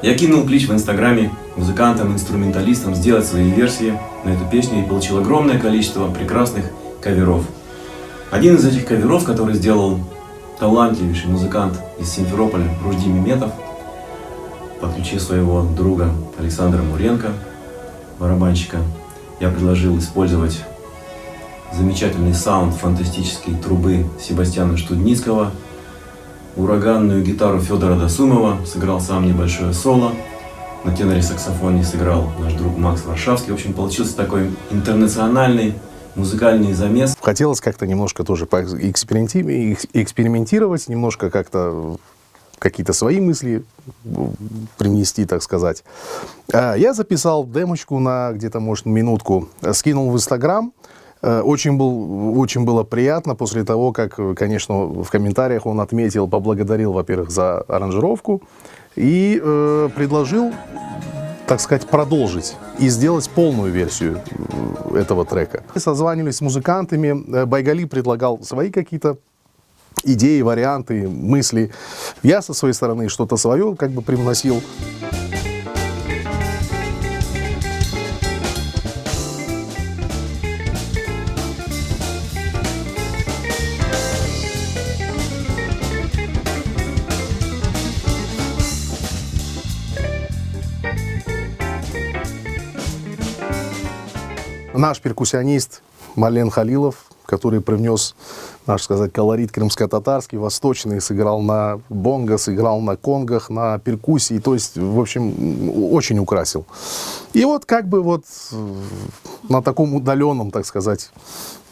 Я кинул клич в инстаграме музыкантам, инструменталистам сделать свои версии на эту песню и получил огромное количество прекрасных каверов. Один из этих каверов, который сделал талантливейший музыкант из Симферополя Ружди Меметов, подключив своего друга Александра Муренко, барабанщика, я предложил использовать замечательный саунд фантастической трубы Себастьяна Штудницкого, ураганную гитару Федора Досумова, сыграл сам небольшое соло, на теноре-саксофоне сыграл наш друг Макс Варшавский. В общем, получился такой интернациональный музыкальный замес. Хотелось как-то немножко тоже экспериментировать, немножко как-то какие-то свои мысли привнести, так сказать. Я записал демочку на где-то, может, минутку, скинул в Инстаграм. Очень было приятно после того, как, конечно, в комментариях он отметил, поблагодарил, во-первых, за аранжировку и предложил, так сказать, продолжить и сделать полную версию этого трека. Мы созванивались с музыкантами, Байгали предлагал свои какие-то идеи, варианты, мысли. Я со своей стороны что-то свое как бы привносил. Наш перкуссионист Мален Халилов, который привнес, наш сказать, колорит крымско-татарский, восточный, сыграл на бонго, сыграл на конгах, на перкуссии, то есть, в общем, очень украсил. И вот как бы вот на таком удаленном, так сказать,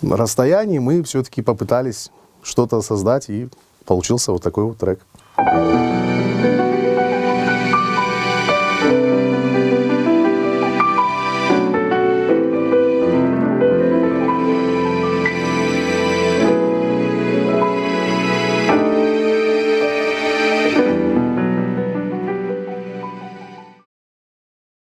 расстоянии мы все-таки попытались что-то создать, и получился вот такой вот трек.